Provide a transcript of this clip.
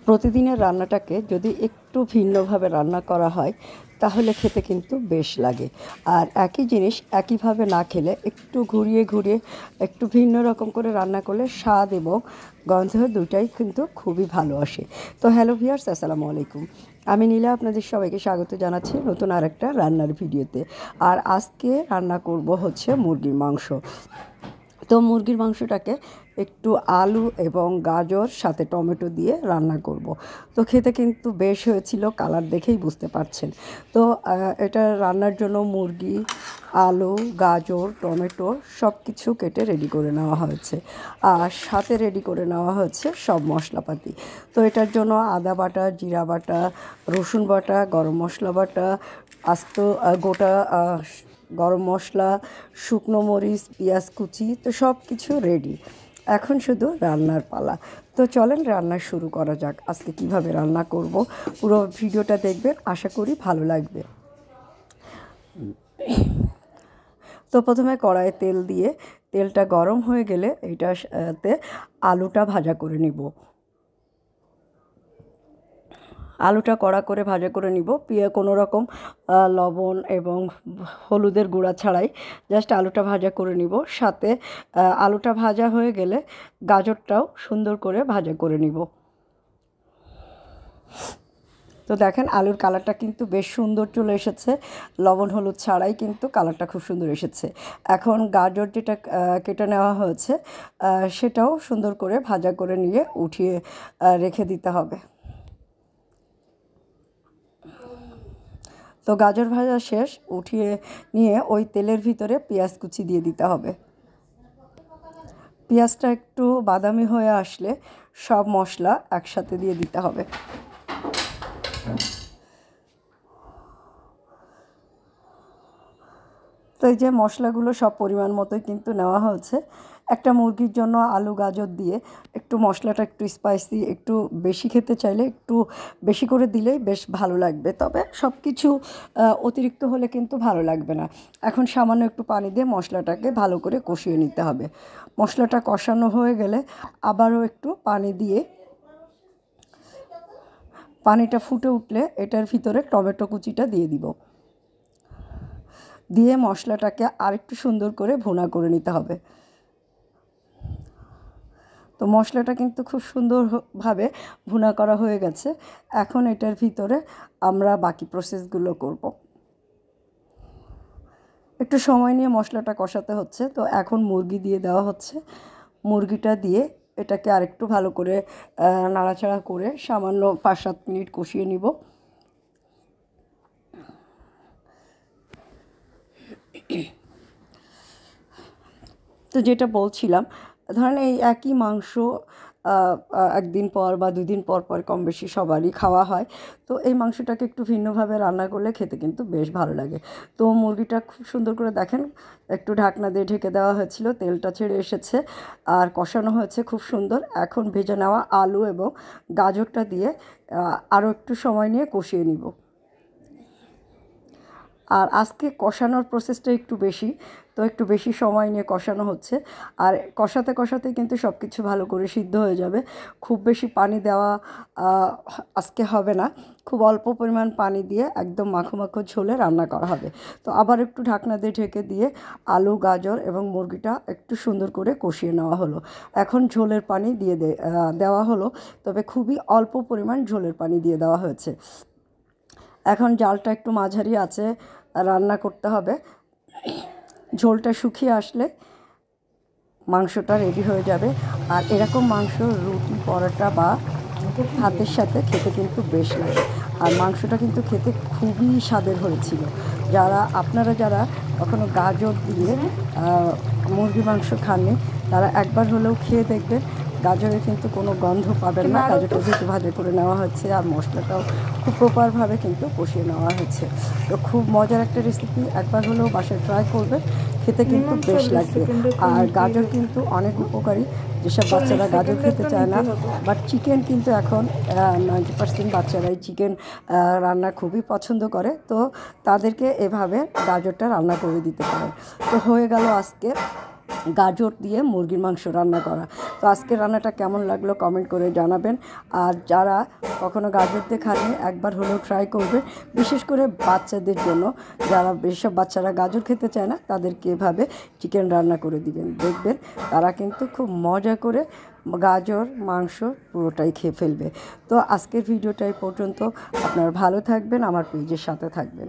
প্রতিদিনের রান্নাটাকে যদি একটু ভিন্নভাবে রান্না করা হয় তাহলে খেতে কিন্তু বেশ লাগে। আর একই জিনিস একইভাবে না খেলে একটু ঘুরিয়ে ঘুরিয়ে একটু ভিন্ন রকম করে রান্না করলে স্বাদ এবং গন্ধ দুটাই কিন্তু খুবই ভালো আসে। তো হ্যালো ভিউয়ার্স, আসসালামু আলাইকুম। আমি নীলা আপনাদের সবাইকে স্বাগত জানাচ্ছি নতুন আরেকটা রান্নার ভিডিওতে। আর আজকে রান্না করব হচ্ছে মুরগির মাংস। তো মুরগির মাংসটাকে একটু আলু এবং গাজর সাথে টমেটো দিয়ে রান্না করব। তো খেতে কিন্তু বেশ হয়েছিল, কালার দেখেই বুঝতে পারছেন। তো এটা রান্নার জন্য মুরগি, আলু, গাজর, টমেটো সব কিছু কেটে রেডি করে নেওয়া হয়েছে। আর সাথে রেডি করে নেওয়া হয়েছে সব মশলাপাতি। তো এটার জন্য আদা বাটা, জিরা বাটা, রসুন বাটা, গরম মশলা বাটা, আস্ত গোটা গরম মশলা, শুকনো মরিচ, পেঁয়াজ কুচি, তো সব কিছু রেডি। এখন শুধু রান্নার পালা। তো চলেন রান্না শুরু করা যাক। আজকে কিভাবে রান্না করব পুরো ভিডিওটা দেখবেন, আশা করি ভালো লাগবে। তো প্রথমে কড়াইয়ে তেল দিয়ে তেলটা গরম হয়ে গেলে এইটাতে আলুটা ভাজা করে নিব। আলুটা কড়া করে ভাজা করে নিব, কোনো রকম লবণ এবং হলুদের গুঁড়া ছাড়াই জাস্ট আলুটা ভাজা করে নিব। সাথে আলুটা ভাজা হয়ে গেলে গাজরটাও সুন্দর করে ভাজা করে নিব। তো দেখেন আলুর কালারটা কিন্তু বেশ সুন্দর চলে এসেছে, লবণ হলুদ ছাড়াই কিন্তু কালারটা খুব সুন্দর এসেছে। এখন গাজর যেটা কেটে নেওয়া হয়েছে সেটাও সুন্দর করে ভাজা করে নিয়ে উঠিয়ে রেখে দিতে হবে। তো গাজর ভাজা শেষ, উঠিয়ে নিয়ে ওই তেলের ভিতরে পেঁয়াজ কুচি দিয়ে দিতে হবে। পেঁয়াজটা একটু বাদামি হয়ে আসলে সব মশলা একসাথে দিয়ে দিতে হবে। তো এই যে মশলাগুলো সব পরিমাণ মতোই কিন্তু নেওয়া হয়েছে। একটা মুরগির জন্য আলু গাজর দিয়ে একটু মশলাটা একটু স্পাইসি, একটু বেশি খেতে চাইলে একটু বেশি করে দিলেই বেশ ভালো লাগবে, তবে সব কিছু অতিরিক্ত হলে কিন্তু ভালো লাগবে না। এখন সামান্য একটু পানি দিয়ে মশলাটাকে ভালো করে কষিয়ে নিতে হবে। মশলাটা কষানো হয়ে গেলে আবারও একটু পানি দিয়ে, পানিটা ফুটে উঠলে এটার ভিতরে টমেটো কুচিটা দিয়ে দিব। দিয়ে মশলাটাকে আরেকটু সুন্দর করে ভুনা করে নিতে হবে। তো মশলাটা কিন্তু খুব সুন্দরভাবে ভুনা করা হয়ে গেছে। এখন এটার ভিতরে আমরা বাকি প্রসেসগুলো করব। একটু সময় নিয়ে মশলাটা কষাতে হচ্ছে। তো এখন মুরগি দিয়ে দেওয়া হচ্ছে। মুরগিটা দিয়ে এটাকে আরেকটু ভালো করে নাড়াচাড়া করে সামান্য 5-7 মিনিট কষিয়ে নিব। তো যেটা বলছিলাম, ধরেন এই একই মাংস একদিন পর বা 2 দিন পর পর কম বেশি সবারই খাওয়া হয়। তো এই মাংসটাকে একটু ভিন্নভাবে রান্না করলে খেতে কিন্তু বেশ ভালো লাগে। তো মুরগিটা খুব সুন্দর করে দেখেন একটু ঢাকনা দিয়ে ঢেকে দেওয়া হয়েছিল, তেলটা ছেড়ে এসেছে আর কষানো হয়েছে খুব সুন্দর। এখন ভেজে নেওয়া আলু এবং গাজরটা দিয়ে আরও একটু সময় নিয়ে কষিয়ে নিব। আর আজকে কষানোর প্রসেসটা একটু বেশি, তো একটু বেশি সময় নিয়ে কষানো হচ্ছে। আর কষাতে কষাতে কিন্তু সব কিছু ভালো করে সিদ্ধ হয়ে যাবে। খুব বেশি পানি দেওয়া আজকে হবে না, খুব অল্প পরিমাণ পানি দিয়ে একদম মাখো মাখো ঝোলে রান্না করা হবে। তো আবার একটু ঢাকনা দিয়ে ঢেকে দিয়ে আলু গাজর এবং মুরগিটা একটু সুন্দর করে কষিয়ে নেওয়া হলো। এখন ঝোলের পানি দিয়ে দেওয়া হলো, তবে খুবই অল্প পরিমাণ ঝোলের পানি দিয়ে দেওয়া হয়েছে। এখন জালটা একটু মাঝারি আছে রান্না করতে হবে। ঝোলটা শুকিয়ে আসলে মাংসটা রেডি হয়ে যাবে। আর এরকম মাংস রুটি, পরোটা বা ভাতের সাথে খেতে কিন্তু বেশ লাগে। আর মাংসটা কিন্তু খেতে খুবই স্বাদের হয়েছিল। আপনারা যারা কখনো গাজর দিয়ে মুরগি মাংস খাননি তারা একবার হলেও খেয়ে দেখবেন। গাজরে কিন্তু কোনো গন্ধ পাবেন না, গাজরটা যেহেতু ভাজা করে নেওয়া হচ্ছে আর মশলাটাও খুব প্রপারভাবে কিন্তু কষিয়ে নেওয়া হচ্ছে। তো খুব মজার একটা রেসিপি, একবার হলেও বাসায় ট্রাই করবেন, খেতে কিন্তু বেশ লাগবে। আর গাজর কিন্তু অনেক উপকারী, যেসব বাচ্চারা গাজর খেতে চায় না, বাট চিকেন কিন্তু এখন 90% বাচ্চারাই চিকেন রান্না খুবই পছন্দ করে। তো তাদেরকে এভাবে গাজরটা রান্না করে দিতে পারেন। তো হয়ে গেল আজকে গাজর দিয়ে মুরগির মাংস রান্না করা। তো আজকের রান্নাটা কেমন লাগলো কমেন্ট করে জানাবেন। আর যারা কখনো গাজর দিয়ে খাননি একবার হলেও ট্রাই করবে, বিশেষ করে বাচ্চাদের জন্য। যারা যেসব বাচ্চারা গাজর খেতে চায় না তাদেরকে এভাবে চিকেন রান্না করে দিবেন, দেখবেন তারা কিন্তু খুব মজা করে গাজর মাংস পুরোটাই খেয়ে ফেলবে। তো আজকের ভিডিওটা এই পর্যন্ত। আপনারা ভালো থাকবেন, আমার পেজের সাথে থাকবেন।